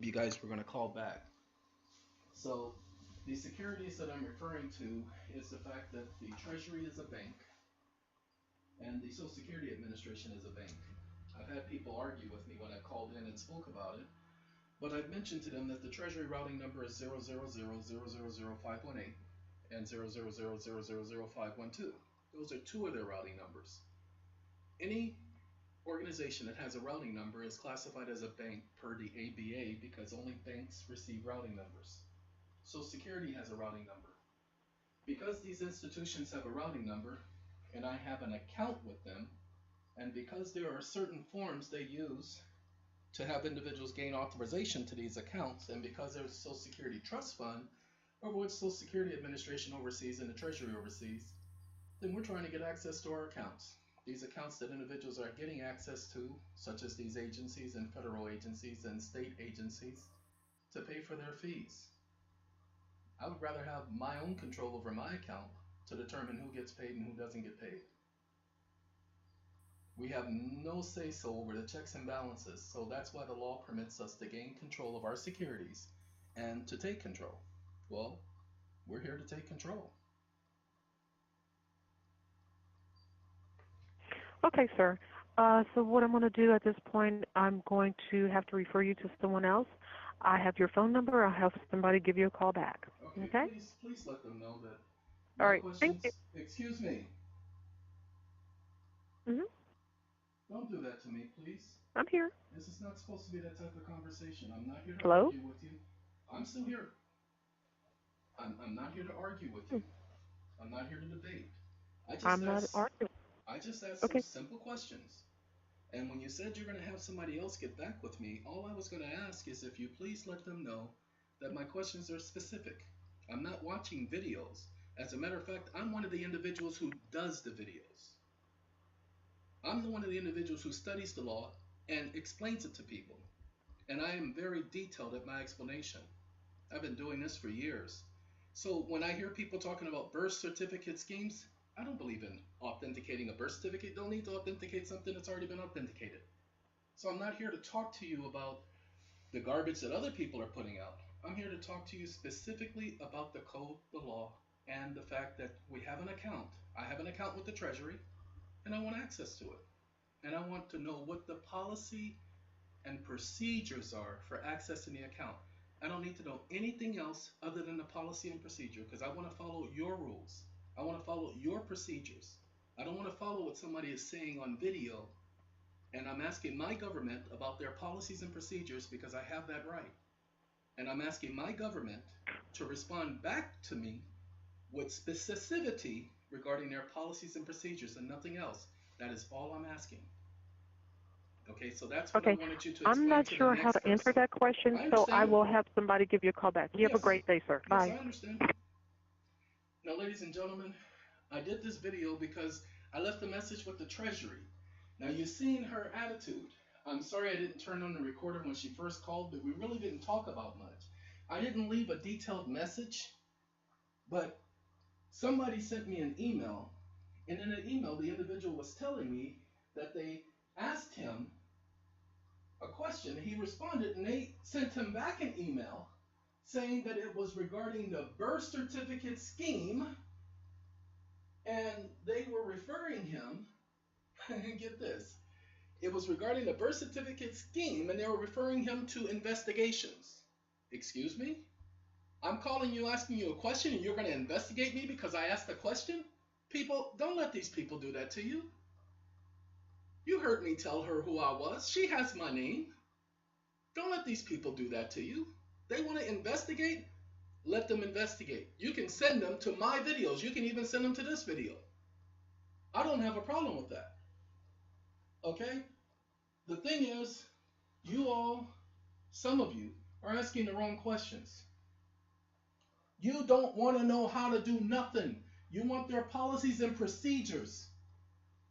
You guys were going to call back. So the securities that I'm referring to is the fact that the Treasury is a bank and the Social Security Administration is a bank. I've had people argue with me when I called in and spoke about it, but I've mentioned to them that the Treasury routing number is 000000518 and 000000512. Those are two of their routing numbers. Any organization that has a routing number is classified as a bank per the ABA because only banks receive routing numbers. Social Security has a routing number. Because these institutions have a routing number and I have an account with them, and because there are certain forms they use to have individuals gain authorization to these accounts, and because there's a Social Security Trust Fund, over which Social Security Administration oversees and the Treasury oversees, then we're trying to get access to our accounts. These accounts that individuals are getting access to, such as these agencies and federal agencies and state agencies, to pay for their fees. I would rather have my own control over my account to determine who gets paid and who doesn't get paid. We have no say-so over the checks and balances, so that's why the law permits us to gain control of our securities and to take control. Well, we're here to take control. Okay, sir. So what I'm going to do at this point, I'm going to have to refer you to someone else. I have your phone number. I'll have somebody give you a call back. Okay? Please let them know that All my right. Thank you. questions. Excuse me. Mm-hmm. Don't do that to me, please. I'm here. This is not supposed to be that type of conversation. I'm not here to Hello? argue with you. I'm still here. I'm not here to argue with you. I'm not here to debate. I'm not arguing. I just asked Okay. some simple questions. And when you said you're going to have somebody else get back with me, all I was going to ask is if you please let them know that my questions are specific. I'm not watching videos. As a matter of fact, I'm one of the individuals who does the videos. I'm one of the individuals who studies the law and explains it to people. And I am very detailed at my explanation. I've been doing this for years. So when I hear people talking about birth certificate schemes, I don't believe in authenticating a birth certificate. Don't need to authenticate something that's already been authenticated. So I'm not here to talk to you about the garbage that other people are putting out. I'm here to talk to you specifically about the code, the law, and the fact that we have an account. I have an account with the Treasury, and I want access to it. And I want to know what the policy and procedures are for accessing the account. I don't need to know anything else other than the policy and procedure because I want to follow your rules. I want to follow your procedures. I don't want to follow what somebody is saying on video, and I'm asking my government about their policies and procedures because I have that right. And I'm asking my government to respond back to me with specificity regarding their policies and procedures and nothing else. That is all I'm asking. Okay, so that's what I wanted you to explain I'm not to the sure how next to answer person. that question, I so I understand. will have somebody give you a call back. You have a great day, sir. Yes, Bye. I understand. Now, ladies and gentlemen, I did this video because I left a message with the Treasury. Now, you've seen her attitude. I'm sorry I didn't turn on the recorder when she first called, but we really didn't talk about much. I didn't leave a detailed message, but somebody sent me an email, and in the email, the individual was telling me that they asked him a question. He responded, and they sent him back an email saying that it was regarding the birth certificate scheme, and they were referring him, get this, it was regarding the birth certificate scheme, and they were referring him to investigations. Excuse me? I'm calling you, asking you a question, and you're going to investigate me because I asked a question? People, don't let these people do that to you. You heard me tell her who I was. She has my name. Don't let these people do that to you. They want to investigate? Let them investigate. You can send them to my videos. You can even send them to this video. I don't have a problem with that. Okay? The thing is, you all, some of you, are asking the wrong questions. You don't want to know how to do nothing. You want their policies and procedures.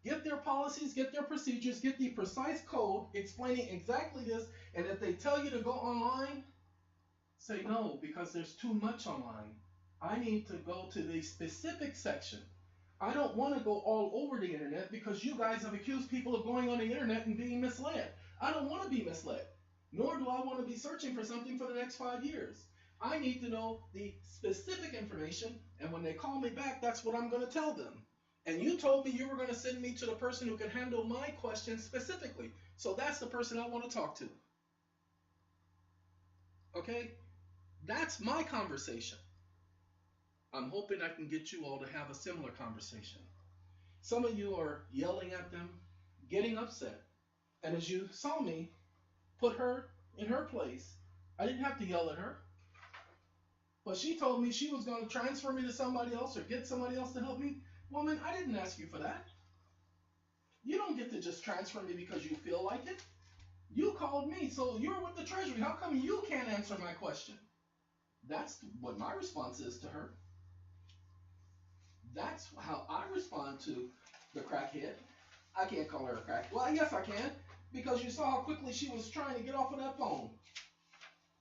Get their policies, get their procedures, get the precise code explaining exactly this, and if they tell you to go online, say no, because there's too much online. I need to go to the specific section. I don't want to go all over the internet because you guys have accused people of going on the internet and being misled. I don't want to be misled. nor do I want to be searching for something for the next 5 years. I need to know the specific information, and when they call me back, that's what I'm going to tell them. And you told me you were going to send me to the person who can handle my questions specifically. So that's the person I want to talk to. Okay? That's my conversation. I'm hoping I can get you all to have a similar conversation. Some of you are yelling at them, getting upset. And as you saw me put her in her place, I didn't have to yell at her. But she told me she was going to transfer me to somebody else or get somebody else to help me. Woman, I didn't ask you for that. You don't get to just transfer me because you feel like it. You called me, so you're with the Treasury. How come you can't answer my question? That's what my response is to her. That's how I respond to the crackhead. I can't call her a crack. Well, yes, I can, because you saw how quickly she was trying to get off of that phone.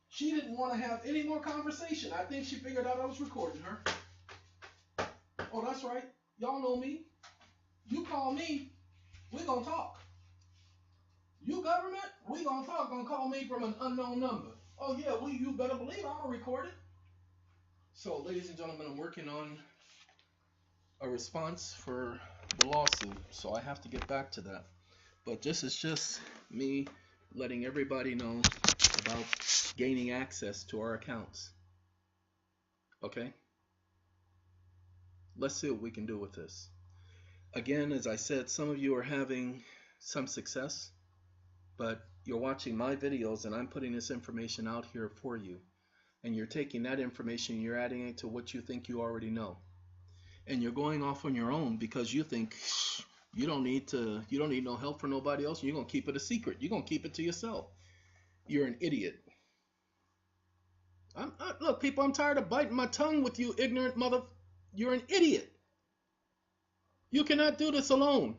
She didn't want to have any more conversation. I think she figured out I was recording her. Oh, that's right. Y'all know me. You call me, we're going to talk. You government, we going to talk. Going to call me from an unknown number. Oh, yeah, you better believe I'm going to record it. So, ladies and gentlemen, I'm working on a response for the lawsuit, so I have to get back to that. But this is just me letting everybody know about gaining access to our accounts. Okay? Let's see what we can do with this. Again, as I said, some of you are having some success, but you're watching my videos and I'm putting this information out here for you. And you're taking that information and you're adding it to what you think you already know. And you're going off on your own because you think you don't need no help from nobody else. You're going to keep it a secret. You're going to keep it to yourself. You're an idiot. Look, people, I'm tired of biting my tongue with you ignorant mother. You're an idiot. You cannot do this alone.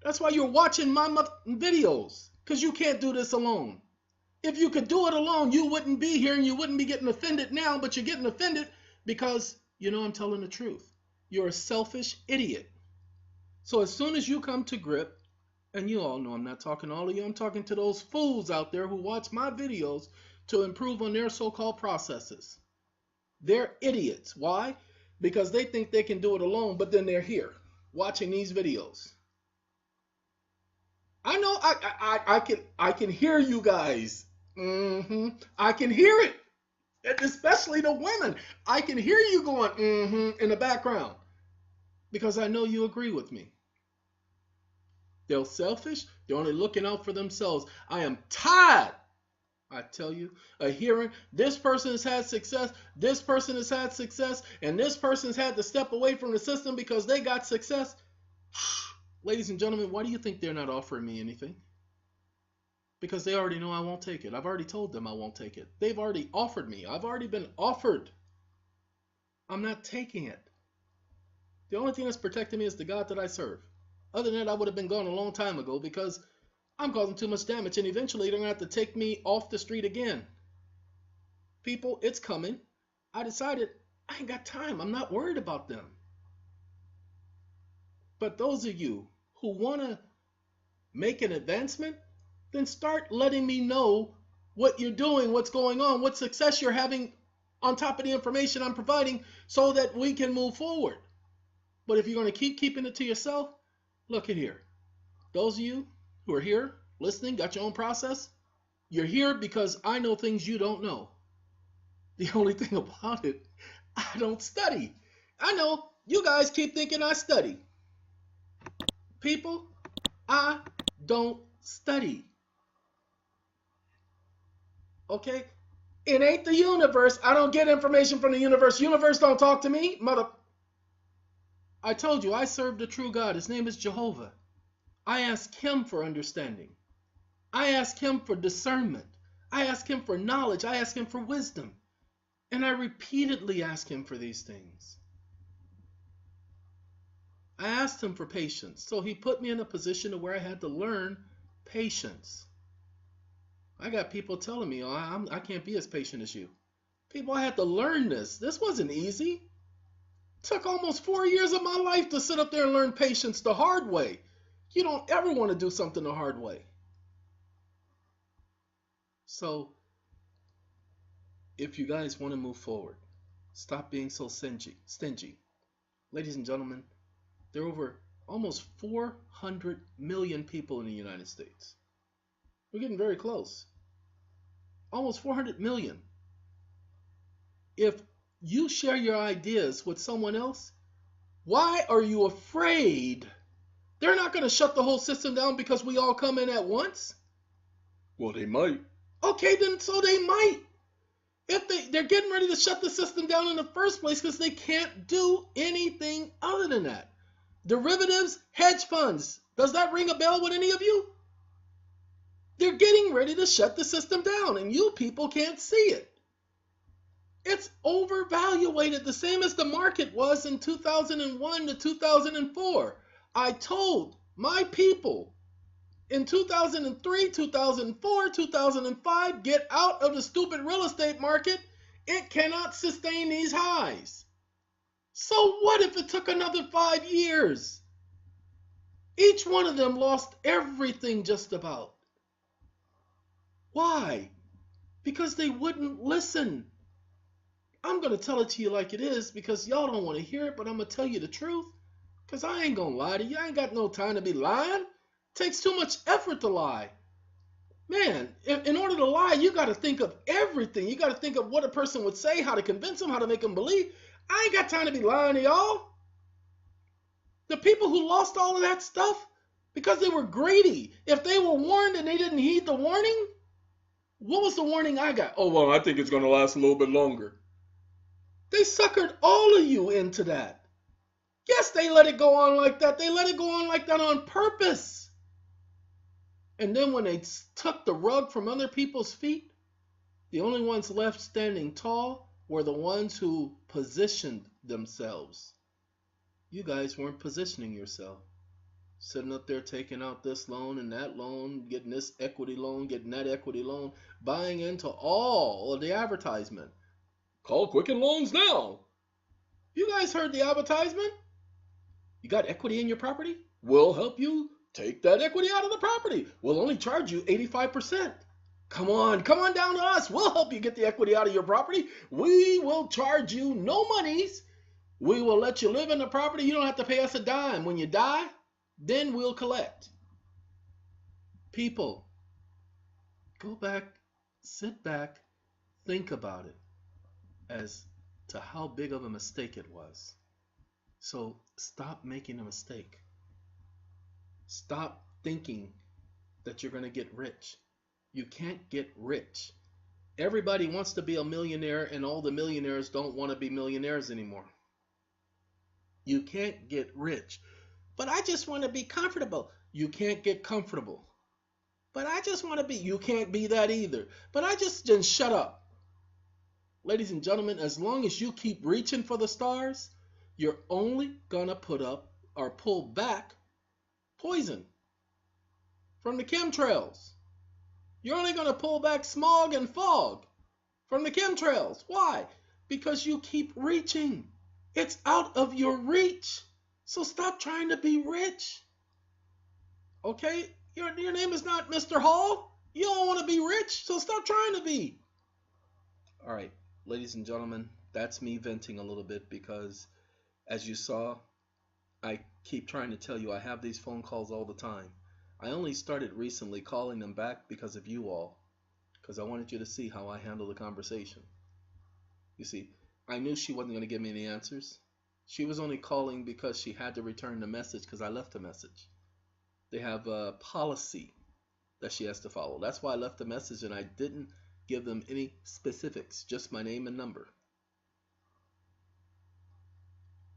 That's why you're watching my videos, because you can't do this alone. If you could do it alone, you wouldn't be here and you wouldn't be getting offended now, but you're getting offended because you know I'm telling the truth. You're a selfish idiot. So as soon as you come to grip, and you all know I'm not talking to all of you, I'm talking to those fools out there who watch my videos to improve on their so-called processes. They're idiots. Why? Because they think they can do it alone, but then they're here watching these videos. I know I can hear you guys. I can hear it. And especially the women. I can hear you going in the background. Because I know you agree with me. They're selfish. They're only looking out for themselves. I am tired, I tell you, of hearing this person has had success, this person has had success, and this person's had to step away from the system because they got success. Ladies and gentlemen, why do you think they're not offering me anything? Because they already know I won't take it. I've already told them I won't take it. They've already offered me. I've already been offered. I'm not taking it. The only thing that's protecting me is the God that I serve. Other than that, I would have been gone a long time ago because I'm causing too much damage, and eventually they're going to have to take me off the street again. People, it's coming. I decided I ain't got time. I'm not worried about them. But those of you who want to make an advancement, then start letting me know what you're doing, what's going on, what success you're having on top of the information I'm providing so that we can move forward. But if you're going to keep keeping it to yourself, look at here. Those of you who are here listening, got your own process, you're here because I know things you don't know. The only thing about it, I don't study. I know you guys keep thinking I study. People, I don't study. Okay? It ain't the universe. I don't get information from the universe. Universe don't talk to me. Mother. I told you I serve the true God. His name is Jehovah. I ask him for understanding. I ask him for discernment. I ask him for knowledge. I ask him for wisdom. And I repeatedly ask him for these things. I asked him for patience. So he put me in a position where I had to learn patience. I got people telling me, oh, I can't be as patient as you. People, I had to learn this. This wasn't easy. It took almost 4 years of my life to sit up there and learn patience the hard way. You don't ever want to do something the hard way. So if you guys want to move forward, stop being so stingy. Ladies and gentlemen, there are over almost 400 million people in the United States. We're getting very close. Almost 400 million. If you share your ideas with someone else, why are you afraid? They're not going to shut the whole system down because we all come in at once? Well, they might. Okay, then so they might. If they're getting ready to shut the system down in the first place because they can't do anything other than that. Derivatives, hedge funds. Does that ring a bell with any of you? They're getting ready to shut the system down, and you people can't see it. It's overvaluated, the same as the market was in 2001 to 2004. I told my people in 2003, 2004, 2005, get out of the stupid real estate market. It cannot sustain these highs. So what if it took another 5 years? Each one of them lost everything just about. Why? Because they wouldn't listen. I'm going to tell it to you like it is because y'all don't want to hear it, but I'm going to tell you the truth because I ain't going to lie to you. I ain't got no time to be lying. It takes too much effort to lie. Man, in order to lie, you got to think of everything. You got to think of what a person would say, how to convince them, how to make them believe. I ain't got time to be lying to y'all. The people who lost all of that stuff because they were greedy. If they were warned and they didn't heed the warning, what was the warning I got? Oh, well, I think it's going to last a little bit longer. They suckered all of you into that. Yes, they let it go on like that. They let it go on like that on purpose. And then when they took the rug from other people's feet, the only ones left standing tall were the ones who positioned themselves. You guys weren't positioning yourself. Sitting up there taking out this loan and that loan, getting this equity loan, getting that equity loan, buying into all of the advertisement. Call Quicken Loans now. You guys heard the advertisement? You got equity in your property? We'll help you take that equity out of the property. We'll only charge you 85%. Come on down to us. We'll help you get the equity out of your property. We will charge you no monies. We will let you live in the property. You don't have to pay us a dime. When you die, then we'll collect. People, go back, sit back, think about it as to how big of a mistake it was. So stop making a mistake. Stop thinking that you're going to get rich. You can't get rich. Everybody wants to be a millionaire, and all the millionaires don't want to be millionaires anymore. You can't get rich. But I just want to be comfortable. You can't get comfortable. But I just want to be. You can't be that either. But then shut up. Ladies and gentlemen, as long as you keep reaching for the stars, you're only going to put up or pull back poison from the chemtrails. You're only going to pull back smog and fog from the chemtrails. Why? Because you keep reaching. It's out of your reach. So stop trying to be rich. Okay? Your name is not Mr. Hall. You don't want to be rich, so stop trying to be. All right, ladies and gentlemen, that's me venting a little bit because, as you saw, I keep trying to tell you I have these phone calls all the time. I only started recently calling them back because of you all, because I wanted you to see how I handle the conversation. You see, I knew she wasn't going to give me any answers. She was only calling because she had to return the message because I left a message. They have a policy that she has to follow. That's why I left the message and I didn't give them any specifics, just my name and number.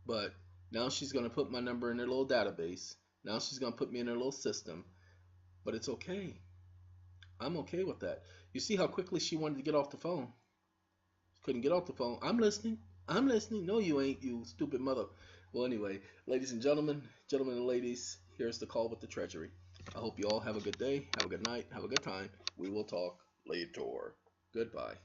But now she's going to put my number in their little database. Now she's going to put me in their little system. But it's okay. I'm okay with that. You see how quickly she wanted to get off the phone. Couldn't get off the phone. I'm listening. I'm listening. No, you ain't, you stupid mother. Well, anyway, ladies and gentlemen and ladies, here's the call with the Treasury. I hope you all have a good day, have a good night, have a good time. We will talk later. Goodbye.